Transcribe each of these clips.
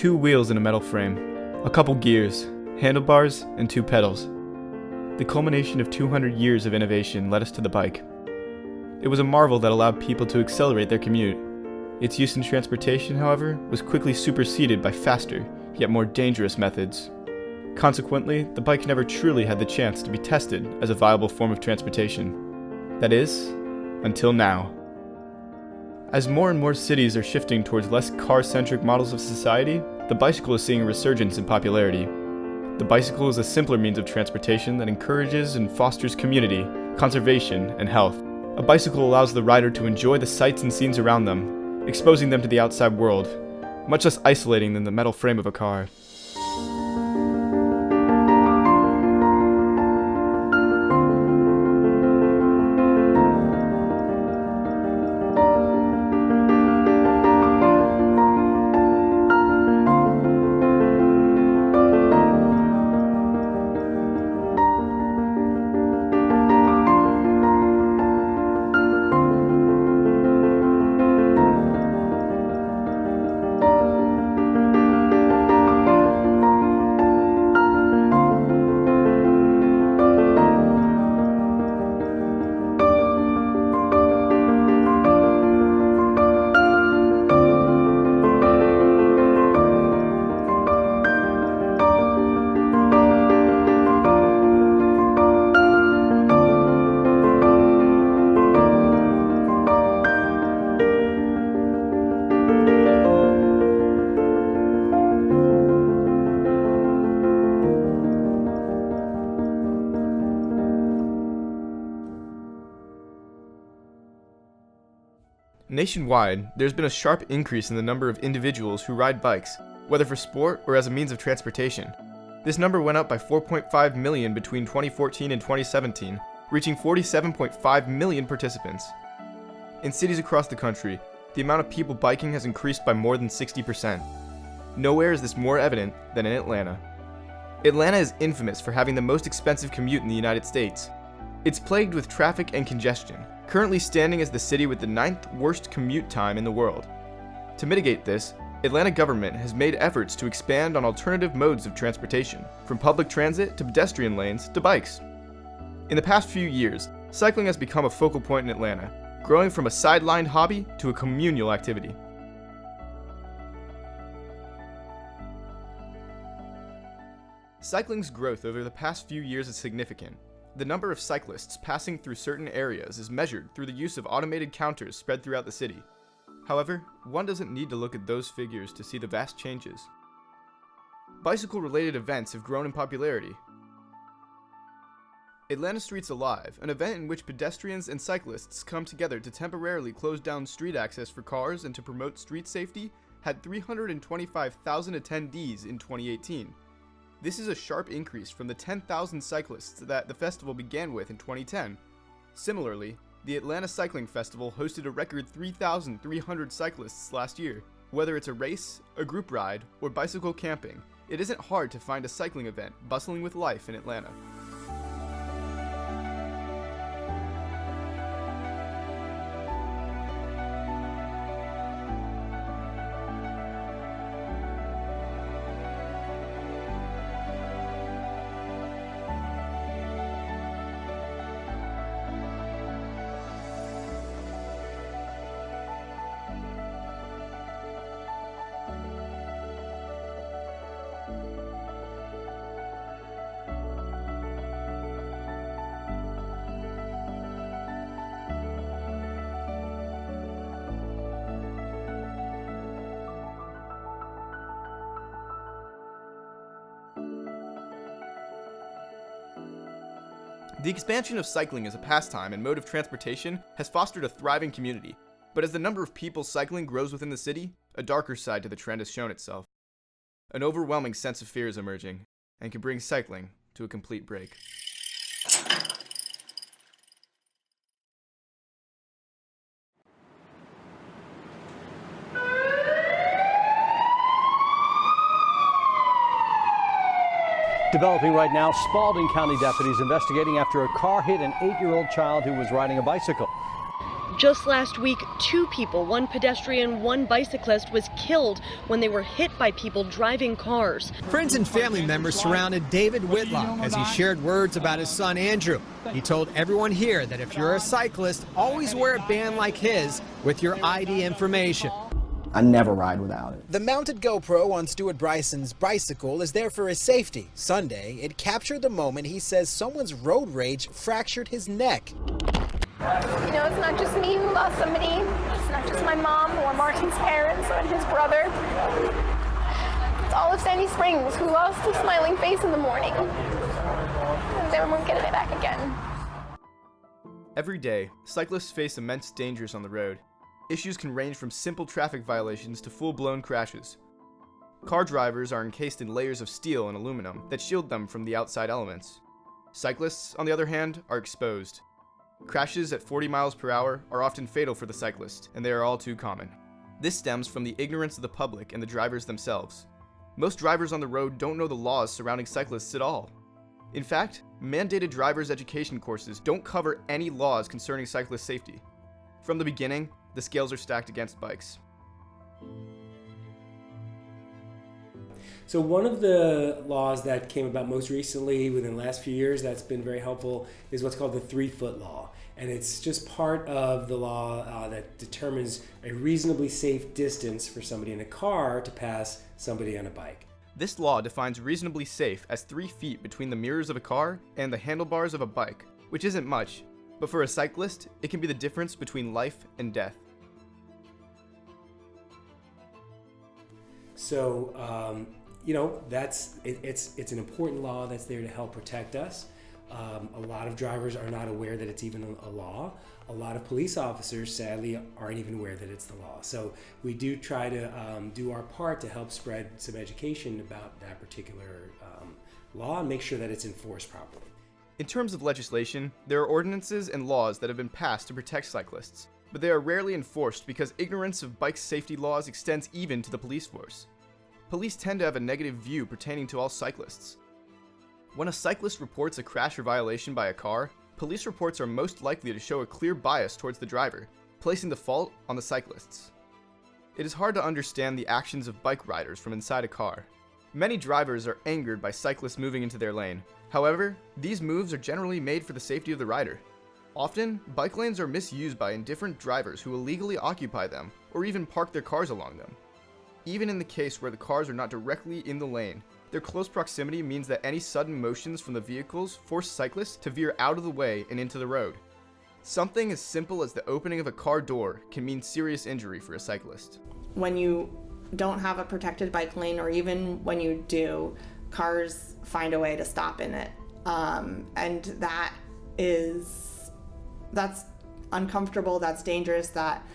2 wheels in a metal frame, a couple gears, handlebars, and 2 pedals. The culmination of 200 years of innovation led us to the bike. It was a marvel that allowed people to accelerate their commute. Its use in transportation, however, was quickly superseded by faster, yet more dangerous methods. Consequently, the bike never truly had the chance to be tested as a viable form of transportation. That is, until now. As more and more cities are shifting towards less car-centric models of society, the bicycle is seeing a resurgence in popularity. The bicycle is a simpler means of transportation that encourages and fosters community, conservation, and health. A bicycle allows the rider to enjoy the sights and scenes around them, exposing them to the outside world, much less isolating than the metal frame of a car. Nationwide, there's been a sharp increase in the number of individuals who ride bikes, whether for sport or as a means of transportation. This number went up by 4.5 million between 2014 and 2017, reaching 47.5 million participants. In cities across the country, the amount of people biking has increased by more than 60%. Nowhere is this more evident than in Atlanta. Atlanta is infamous for having the most expensive commute in the United States. It's plagued with traffic and congestion, currently standing as the city with the 9th worst commute time in the world. To mitigate this, Atlanta government has made efforts to expand on alternative modes of transportation, from public transit to pedestrian lanes to bikes. In the past few years, cycling has become a focal point in Atlanta, growing from a sidelined hobby to a communal activity. Cycling's growth over the past few years is significant. The number of cyclists passing through certain areas is measured through the use of automated counters spread throughout the city. However, one doesn't need to look at those figures to see the vast changes. Bicycle-related events have grown in popularity. Atlanta Streets Alive, an event in which pedestrians and cyclists come together to temporarily close down street access for cars and to promote street safety, had 325,000 attendees in 2018. This is a sharp increase from the 10,000 cyclists that the festival began with in 2010. Similarly, the Atlanta Cycling Festival hosted a record 3,300 cyclists last year. Whether it's a race, a group ride, or bicycle camping, it isn't hard to find a cycling event bustling with life in Atlanta. The expansion of cycling as a pastime and mode of transportation has fostered a thriving community, but as the number of people cycling grows within the city, a darker side to the trend has shown itself. An overwhelming sense of fear is emerging, and can bring cycling to a complete break. Developing right now, Spalding County deputies investigating after a car hit an 8-year-old child who was riding a bicycle. Just last week, 2 people, one pedestrian, one bicyclist, was killed when they were hit by people driving cars. Friends and family members surrounded David Whitlock as he shared words about his son Andrew. He told everyone here that if you're a cyclist, always wear a band like his with your ID information. I never ride without it. The mounted GoPro on Stuart Bryson's bicycle is there for his safety. Sunday, it captured the moment he says someone's road rage fractured his neck. You know, it's not just me who lost somebody. It's not just my mom or Martin's parents or his brother. It's all of Sandy Springs who lost a smiling face in the morning. And they won't get it back again. Every day, cyclists face immense dangers on the road. Issues can range from simple traffic violations to full-blown crashes. Car drivers are encased in layers of steel and aluminum that shield them from the outside elements. Cyclists, on the other hand, are exposed. Crashes at 40 miles per hour are often fatal for the cyclist, and they are all too common. This stems from the ignorance of the public and the drivers themselves. Most drivers on the road don't know the laws surrounding cyclists at all. In fact, mandated driver's education courses don't cover any laws concerning cyclist safety. From the beginning, the scales are stacked against bikes. So one of the laws that came about most recently within the last few years that's been very helpful is what's called the 3-foot law. And it's just part of the law that determines a reasonably safe distance for somebody in a car to pass somebody on a bike. This law defines reasonably safe as 3 feet between the mirrors of a car and the handlebars of a bike, which isn't much, but for a cyclist, it can be the difference between life and death. So, it's an important law that's there to help protect us. A lot of drivers are not aware that it's even a law. A lot of police officers, sadly, aren't even aware that it's the law. So we do try to do our part to help spread some education about that particular law and make sure that it's enforced properly. In terms of legislation, there are ordinances and laws that have been passed to protect cyclists, but they are rarely enforced because ignorance of bike safety laws extends even to the police force. Police tend to have a negative view pertaining to all cyclists. When a cyclist reports a crash or violation by a car, police reports are most likely to show a clear bias towards the driver, placing the fault on the cyclists. It is hard to understand the actions of bike riders from inside a car. Many drivers are angered by cyclists moving into their lane. However, these moves are generally made for the safety of the rider. Often, bike lanes are misused by indifferent drivers who illegally occupy them or even park their cars along them. Even in the case where the cars are not directly in the lane, their close proximity means that any sudden motions from the vehicles force cyclists to veer out of the way and into the road. Something as simple as the opening of a car door can mean serious injury for a cyclist. When you don't have a protected bike lane, or even when you do, cars find a way to stop in it. And that's uncomfortable, that's dangerous, that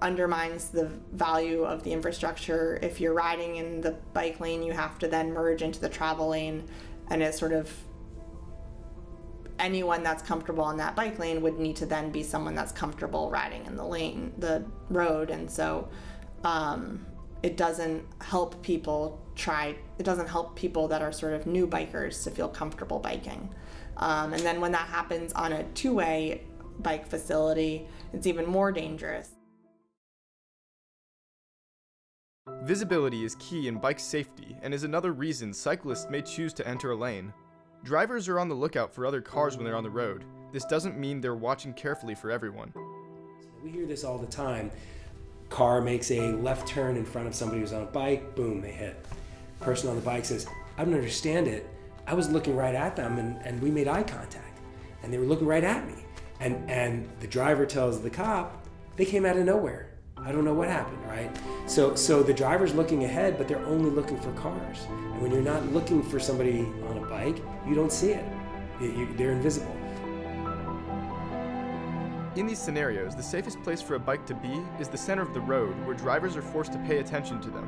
undermines the value of the infrastructure. If you're riding in the bike lane, you have to then merge into the travel lane, and it's sort of anyone that's comfortable on that bike lane would need to then be someone that's comfortable riding in the road. And so it doesn't help people that are sort of new bikers to feel comfortable biking. And then when that happens on a two-way bike facility, it's even more dangerous. Visibility is key in bike safety and is another reason cyclists may choose to enter a lane. Drivers are on the lookout for other cars when they're on the road. This doesn't mean they're watching carefully for everyone. We hear this all the time. Car makes a left turn in front of somebody who's on a bike, boom, they hit. Person on the bike says, I don't understand it. I was looking right at them and we made eye contact and they were looking right at me. And the driver tells the cop, they came out of nowhere. I don't know what happened, right? So the driver's looking ahead, but they're only looking for cars. And when you're not looking for somebody on a bike, you don't see it. They're invisible. In these scenarios, the safest place for a bike to be is the center of the road, where drivers are forced to pay attention to them.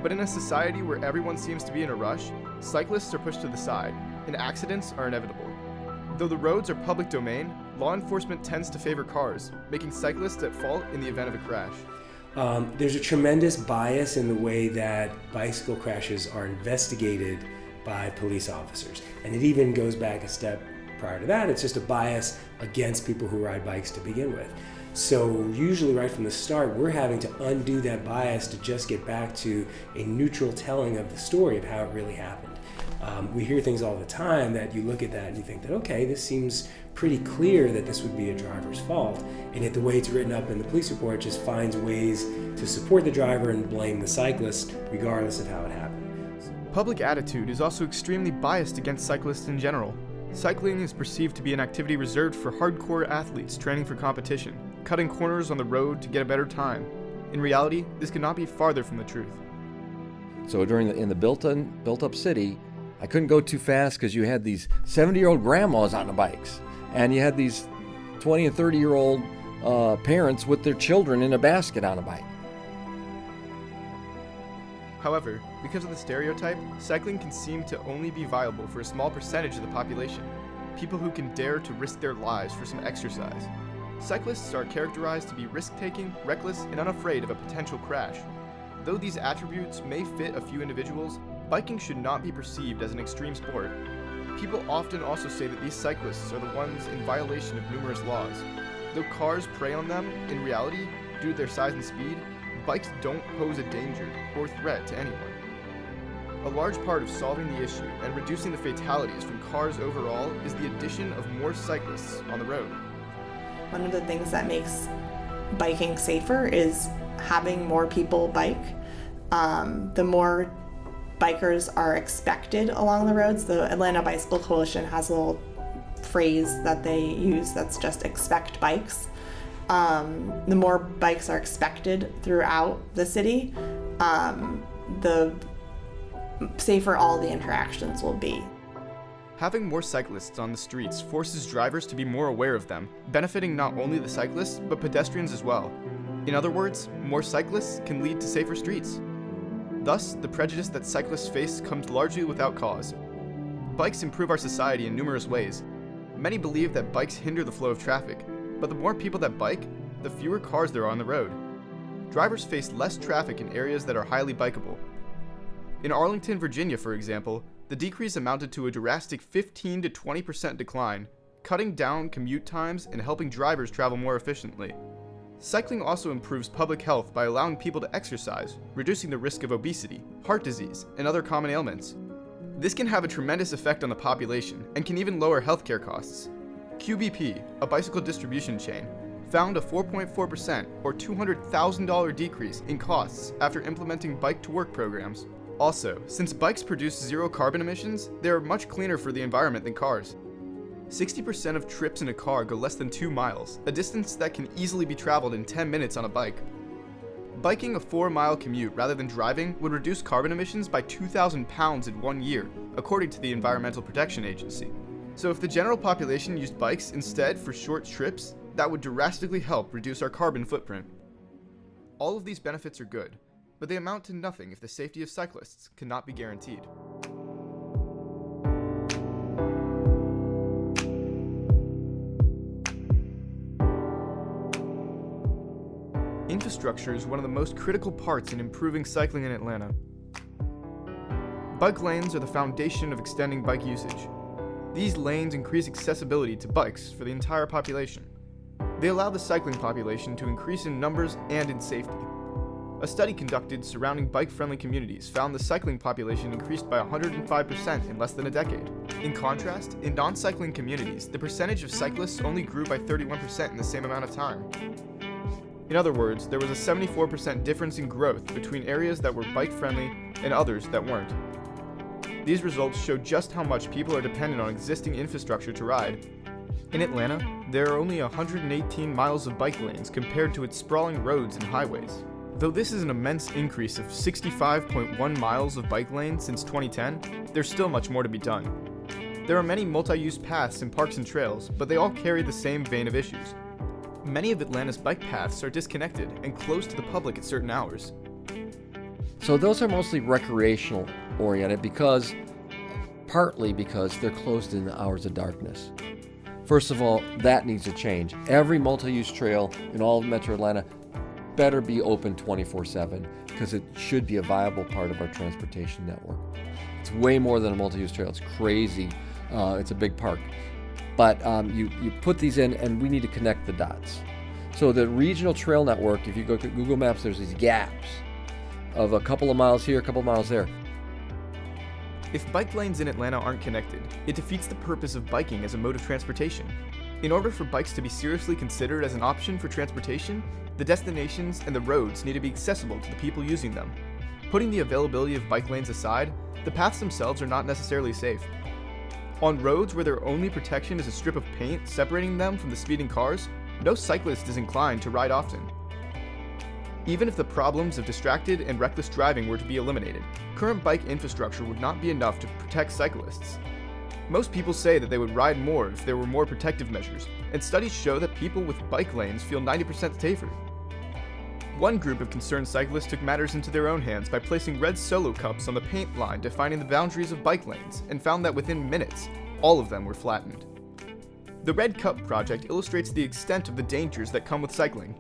But in a society where everyone seems to be in a rush, cyclists are pushed to the side, and accidents are inevitable. Though the roads are public domain, law enforcement tends to favor cars, making cyclists at fault in the event of a crash. There's a tremendous bias in the way that bicycle crashes are investigated by police officers. And it even goes back a step prior to that. It's just a bias against people who ride bikes to begin with. So usually right from the start, we're having to undo that bias to just get back to a neutral telling of the story of how it really happened. We hear things all the time that you look at that and you think that, okay, this seems pretty clear that this would be a driver's fault, and yet the way it's written up in the police report just finds ways to support the driver and blame the cyclist regardless of how it happened. Public attitude is also extremely biased against cyclists in general. Cycling is perceived to be an activity reserved for hardcore athletes training for competition, cutting corners on the road to get a better time. In reality, this could not be farther from the truth. So in the built-up city, I couldn't go too fast because you had these 70-year-old grandmas on the bikes, and you had these 20 and 30-year-old parents with their children in a basket on a bike. However, because of the stereotype, cycling can seem to only be viable for a small percentage of the population, people who can dare to risk their lives for some exercise. Cyclists are characterized to be risk-taking, reckless, and unafraid of a potential crash. Though these attributes may fit a few individuals, biking should not be perceived as an extreme sport. People often also say that these cyclists are the ones in violation of numerous laws. Though cars prey on them, in reality, due to their size and speed, bikes don't pose a danger or threat to anyone. A large part of solving the issue and reducing the fatalities from cars overall is the addition of more cyclists on the road. One of the things that makes biking safer is having more people bike. The more bikers are expected along the roads. The Atlanta Bicycle Coalition has a little phrase that they use that's just expect bikes. The more bikes are expected throughout the city, the safer all the interactions will be. Having more cyclists on the streets forces drivers to be more aware of them, benefiting not only the cyclists, but pedestrians as well. In other words, more cyclists can lead to safer streets. Thus, the prejudice that cyclists face comes largely without cause. Bikes improve our society in numerous ways. Many believe that bikes hinder the flow of traffic, but the more people that bike, the fewer cars there are on the road. Drivers face less traffic in areas that are highly bikeable. In Arlington, Virginia, for example, the decrease amounted to a drastic 15 to 20% decline, cutting down commute times and helping drivers travel more efficiently. Cycling also improves public health by allowing people to exercise, reducing the risk of obesity, heart disease, and other common ailments. This can have a tremendous effect on the population and can even lower healthcare costs. QBP, a bicycle distribution chain, found a 4.4% or $200,000 decrease in costs after implementing bike-to-work programs. Also, since bikes produce zero carbon emissions, they are much cleaner for the environment than cars. 60% of trips in a car go less than 2 miles, a distance that can easily be traveled in 10 minutes on a bike. Biking a 4-mile commute rather than driving would reduce carbon emissions by 2,000 pounds in 1 year, according to the Environmental Protection Agency. So if the general population used bikes instead for short trips, that would drastically help reduce our carbon footprint. All of these benefits are good, but they amount to nothing if the safety of cyclists cannot be guaranteed. Infrastructure is one of the most critical parts in improving cycling in Atlanta. Bike lanes are the foundation of extending bike usage. These lanes increase accessibility to bikes for the entire population. They allow the cycling population to increase in numbers and in safety. A study conducted surrounding bike-friendly communities found the cycling population increased by 105% in less than a decade. In contrast, in non-cycling communities, the percentage of cyclists only grew by 31% in the same amount of time. In other words, there was a 74% difference in growth between areas that were bike-friendly and others that weren't. These results show just how much people are dependent on existing infrastructure to ride. In Atlanta, there are only 118 miles of bike lanes compared to its sprawling roads and highways. Though this is an immense increase of 65.1 miles of bike lanes since 2010, there's still much more to be done. There are many multi-use paths and parks and trails, but they all carry the same vein of issues. Many of Atlanta's bike paths are disconnected and closed to the public at certain hours. So those are mostly recreational oriented partly because they're closed in the hours of darkness. First of all, that needs to change. Every multi-use trail in all of Metro Atlanta better be open 24/7 because it should be a viable part of our transportation network. It's way more than a multi-use trail. It's crazy. It's a big park. But you put these in, and we need to connect the dots. So the regional trail network, if you go to Google Maps, there's these gaps of a couple of miles here, a couple of miles there. If bike lanes in Atlanta aren't connected, it defeats the purpose of biking as a mode of transportation. In order for bikes to be seriously considered as an option for transportation, the destinations and the roads need to be accessible to the people using them. Putting the availability of bike lanes aside, the paths themselves are not necessarily safe. On roads where their only protection is a strip of paint separating them from the speeding cars, no cyclist is inclined to ride often. Even if the problems of distracted and reckless driving were to be eliminated, current bike infrastructure would not be enough to protect cyclists. Most people say that they would ride more if there were more protective measures, and studies show that people with bike lanes feel 90% safer. One group of concerned cyclists took matters into their own hands by placing red Solo cups on the paint line defining the boundaries of bike lanes, and found that within minutes, all of them were flattened. The Red Cup project illustrates the extent of the dangers that come with cycling.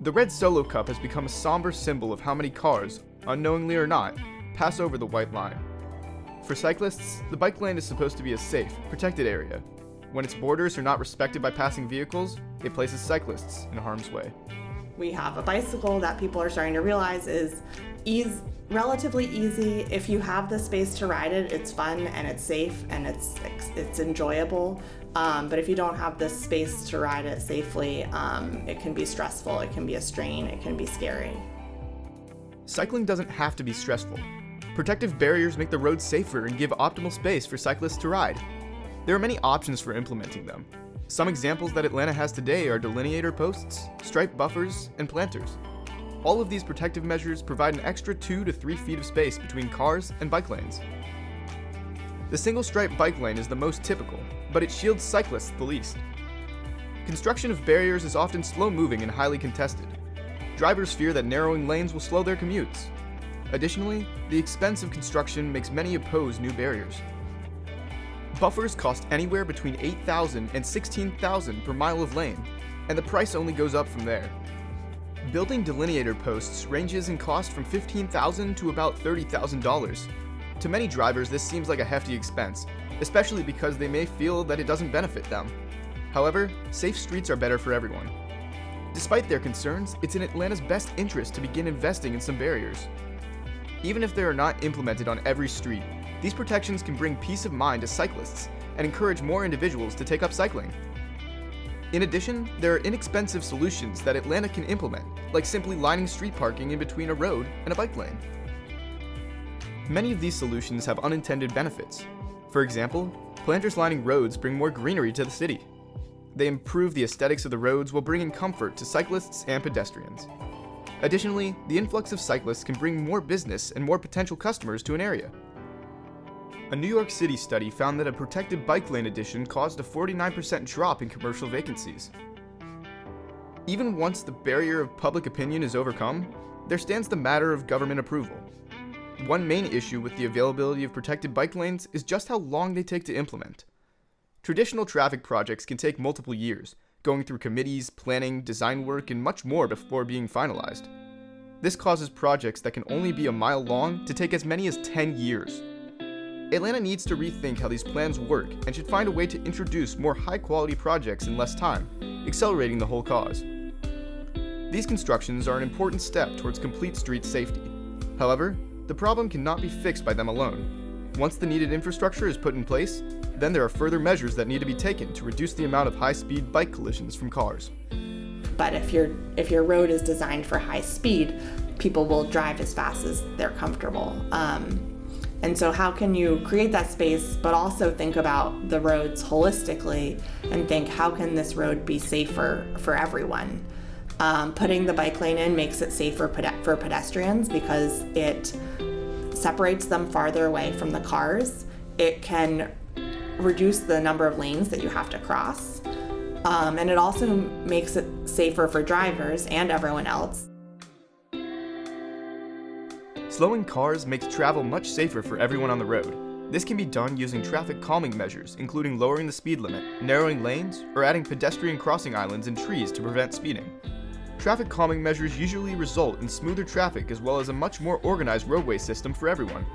The red Solo cup has become a somber symbol of how many cars, unknowingly or not, pass over the white line. For cyclists, the bike lane is supposed to be a safe, protected area. When its borders are not respected by passing vehicles, it places cyclists in harm's way. We have a bicycle that people are starting to realize is relatively easy. If you have the space to ride it, it's fun and it's safe and it's enjoyable. But if you don't have the space to ride it safely, it can be stressful, it can be a strain, it can be scary. Cycling doesn't have to be stressful. Protective barriers make the road safer and give optimal space for cyclists to ride. There are many options for implementing them. Some examples that Atlanta has today are delineator posts, stripe buffers, and planters. All of these protective measures provide an extra 2 to 3 feet of space between cars and bike lanes. The single-stripe bike lane is the most typical, but it shields cyclists the least. Construction of barriers is often slow-moving and highly contested. Drivers fear that narrowing lanes will slow their commutes. Additionally, the expense of construction makes many oppose new barriers. Buffers cost anywhere between $8,000 and $16,000 per mile of lane, and the price only goes up from there. Building delineator posts ranges in cost from $15,000 to about $30,000. To many drivers, this seems like a hefty expense, especially because they may feel that it doesn't benefit them. However, safe streets are better for everyone. Despite their concerns, it's in Atlanta's best interest to begin investing in some barriers. Even if they are not implemented on every street, these protections can bring peace of mind to cyclists and encourage more individuals to take up cycling. In addition, there are inexpensive solutions that Atlanta can implement, like simply lining street parking in between a road and a bike lane. Many of these solutions have unintended benefits. For example, planters lining roads bring more greenery to the city. They improve the aesthetics of the roads while bringing comfort to cyclists and pedestrians. Additionally, the influx of cyclists can bring more business and more potential customers to an area. A New York City study found that a protected bike lane addition caused a 49% drop in commercial vacancies. Even once the barrier of public opinion is overcome, there stands the matter of government approval. One main issue with the availability of protected bike lanes is just how long they take to implement. Traditional traffic projects can take multiple years, going through committees, planning, design work, and much more before being finalized. This causes projects that can only be a mile long to take as many as 10 years. Atlanta needs to rethink how these plans work and should find a way to introduce more high-quality projects in less time, accelerating the whole cause. These constructions are an important step towards complete street safety. However, the problem cannot be fixed by them alone. Once the needed infrastructure is put in place, then there are further measures that need to be taken to reduce the amount of high-speed bike collisions from cars. But if your road is designed for high speed, people will drive as fast as they're comfortable. And so how can you create that space, but also think about the roads holistically and think, how can this road be safer for everyone? Putting the bike lane in makes it safer for pedestrians because it separates them farther away from the cars. It can reduce the number of lanes that you have to cross. And it also makes it safer for drivers and everyone else. Slowing cars makes travel much safer for everyone on the road. This can be done using traffic calming measures, including lowering the speed limit, narrowing lanes, or adding pedestrian crossing islands and trees to prevent speeding. Traffic calming measures usually result in smoother traffic as well as a much more organized roadway system for everyone.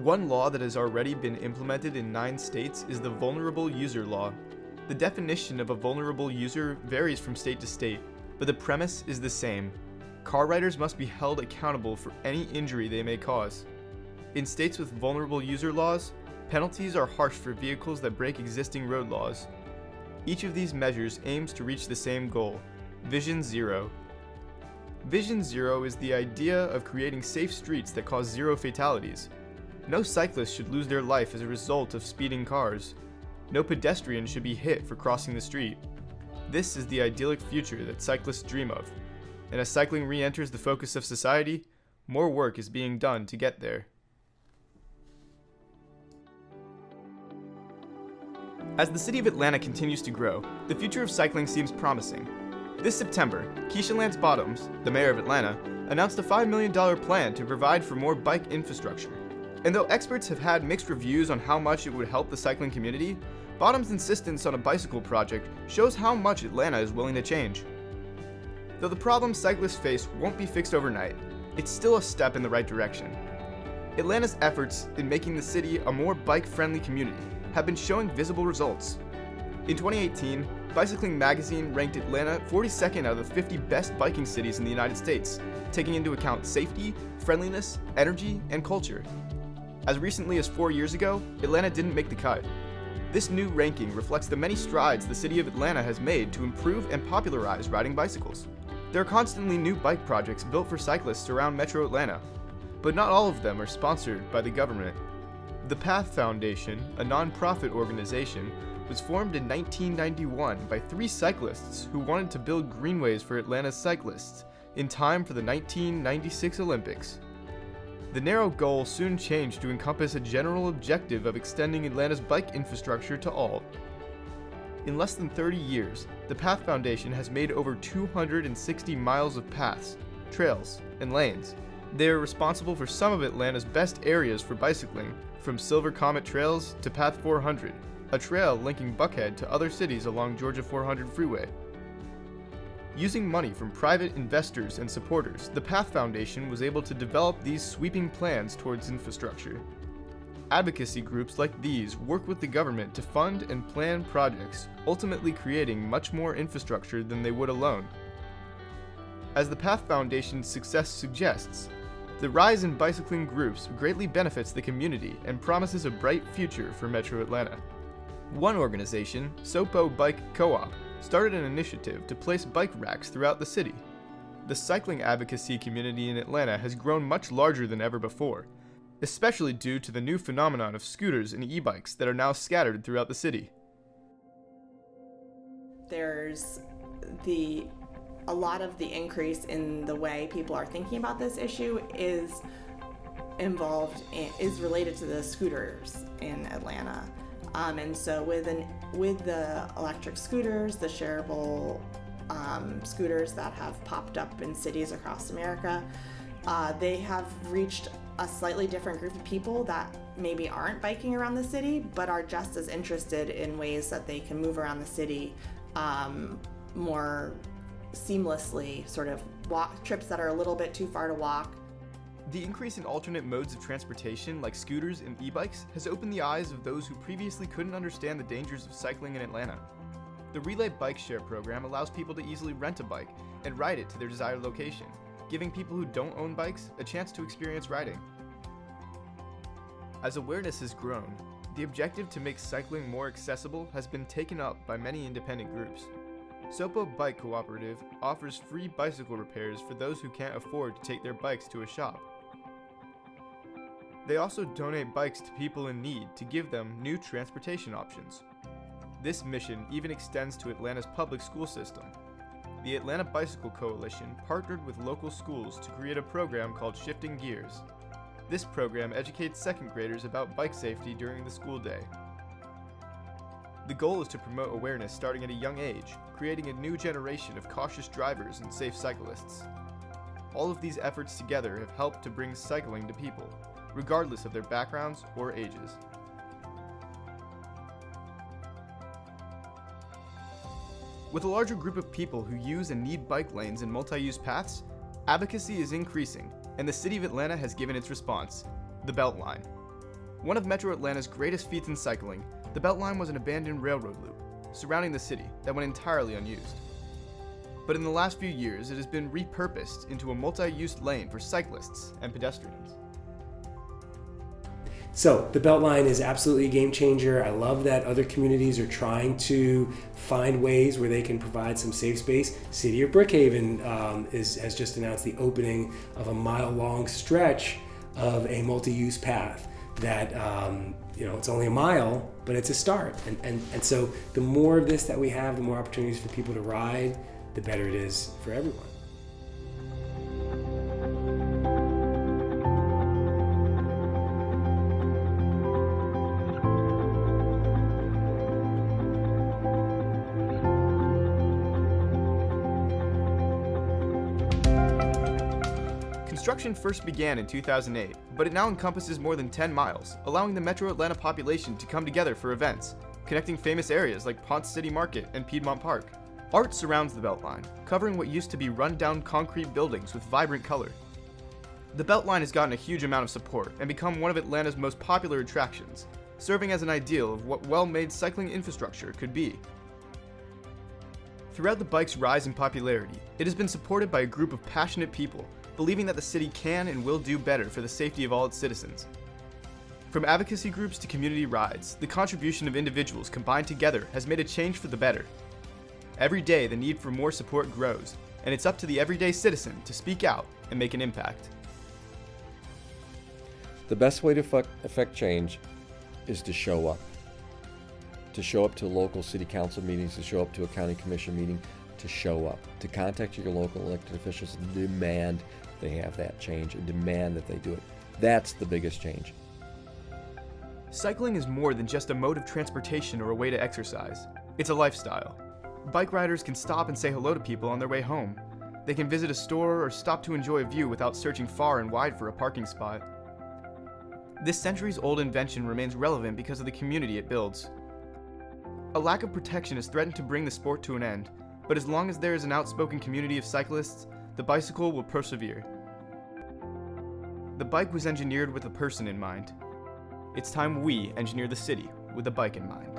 One law that has already been implemented in 9 states is the Vulnerable User Law. The definition of a vulnerable user varies from state to state, but the premise is the same. Car riders must be held accountable for any injury they may cause. In states with vulnerable user laws, penalties are harsh for vehicles that break existing road laws. Each of these measures aims to reach the same goal, Vision Zero. Vision Zero is the idea of creating safe streets that cause 0 fatalities. No cyclist should lose their life as a result of speeding cars. No pedestrian should be hit for crossing the street. This is the idyllic future that cyclists dream of. And as cycling re-enters the focus of society, more work is being done to get there. As the city of Atlanta continues to grow, the future of cycling seems promising. This September, Keisha Lance Bottoms, the mayor of Atlanta, announced a $5 million plan to provide for more bike infrastructure. And though experts have had mixed reviews on how much it would help the cycling community, Bottoms' insistence on a bicycle project shows how much Atlanta is willing to change. Though the problems cyclists face won't be fixed overnight, it's still a step in the right direction. Atlanta's efforts in making the city a more bike-friendly community have been showing visible results. In 2018, Bicycling Magazine ranked Atlanta 42nd out of the 50 best biking cities in the United States, taking into account safety, friendliness, energy, and culture. As recently as 4 years ago, Atlanta didn't make the cut. This new ranking reflects the many strides the city of Atlanta has made to improve and popularize riding bicycles. There are constantly new bike projects built for cyclists around Metro Atlanta, but not all of them are sponsored by the government. The Path Foundation, a non-profit organization, was formed in 1991 by 3 cyclists who wanted to build greenways for Atlanta's cyclists in time for the 1996 Olympics. The narrow goal soon changed to encompass a general objective of extending Atlanta's bike infrastructure to all. In less than 30 years, the Path Foundation has made over 260 miles of paths, trails, and lanes. They are responsible for some of Atlanta's best areas for bicycling, from Silver Comet Trails to Path 400, a trail linking Buckhead to other cities along Georgia 400 freeway. Using money from private investors and supporters, the Path Foundation was able to develop these sweeping plans towards infrastructure. Advocacy groups like these work with the government to fund and plan projects, ultimately creating much more infrastructure than they would alone. As the Path Foundation's success suggests, the rise in bicycling groups greatly benefits the community and promises a bright future for Metro Atlanta. One organization, Sopo Bike Co-op, started an initiative to place bike racks throughout the city. The cycling advocacy community in Atlanta has grown much larger than ever before, especially due to the new phenomenon of scooters and e-bikes that are now scattered throughout the city. There's a lot of the increase in the way people are thinking about this issue is related to the scooters in Atlanta. And so with the electric scooters, the shareable scooters that have popped up in cities across America, they have reached a slightly different group of people that maybe aren't biking around the city, but are just as interested in ways that they can move around the city more seamlessly, sort of walk trips that are a little bit too far to walk. The increase in alternate modes of transportation like scooters and e-bikes has opened the eyes of those who previously couldn't understand the dangers of cycling in Atlanta. The Relay Bike Share program allows people to easily rent a bike and ride it to their desired location, giving people who don't own bikes a chance to experience riding. As awareness has grown, the objective to make cycling more accessible has been taken up by many independent groups. Sopo Bike Cooperative offers free bicycle repairs for those who can't afford to take their bikes to a shop. They also donate bikes to people in need to give them new transportation options. This mission even extends to Atlanta's public school system. The Atlanta Bicycle Coalition partnered with local schools to create a program called Shifting Gears. This program educates second graders about bike safety during the school day. The goal is to promote awareness starting at a young age, creating a new generation of cautious drivers and safe cyclists. All of these efforts together have helped to bring cycling to people, regardless of their backgrounds or ages. With a larger group of people who use and need bike lanes and multi-use paths, advocacy is increasing, and the city of Atlanta has given its response, the Beltline. One of Metro Atlanta's greatest feats in cycling, the Beltline was an abandoned railroad loop surrounding the city that went entirely unused. But in the last few years, it has been repurposed into a multi-use lane for cyclists and pedestrians. So the Beltline is absolutely a game changer. I love that other communities are trying to find ways where they can provide some safe space. City of Brookhaven has just announced the opening of a mile-long stretch of a multi-use path that, it's only a mile, but it's a start. And so the more of this that we have, the more opportunities for people to ride, the better it is for everyone. Construction first began in 2008, but it now encompasses more than 10 miles, allowing the Metro Atlanta population to come together for events, connecting famous areas like Ponce City Market and Piedmont Park. Art surrounds the Beltline, covering what used to be run-down concrete buildings with vibrant color. The Beltline has gotten a huge amount of support and become one of Atlanta's most popular attractions, serving as an ideal of what well-made cycling infrastructure could be. Throughout the bike's rise in popularity, it has been supported by a group of passionate people believing that the city can and will do better for the safety of all its citizens. From advocacy groups to community rides, the contribution of individuals combined together has made a change for the better. Every day, the need for more support grows, and it's up to the everyday citizen to speak out and make an impact. The best way to affect change is to show up. To show up to local city council meetings, to show up to a county commission meeting, to show up, to contact your local elected officials and demand they have that change and demand that they do it. That's the biggest change. Cycling is more than just a mode of transportation or a way to exercise. It's a lifestyle. Bike riders can stop and say hello to people on their way home. They can visit a store or stop to enjoy a view without searching far and wide for a parking spot. This centuries-old invention remains relevant because of the community it builds. A lack of protection has threatened to bring the sport to an end, but as long as there is an outspoken community of cyclists, the bicycle will persevere. The bike was engineered with a person in mind. It's time we engineer the city with a bike in mind.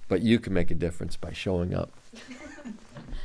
But you can make a difference by showing up.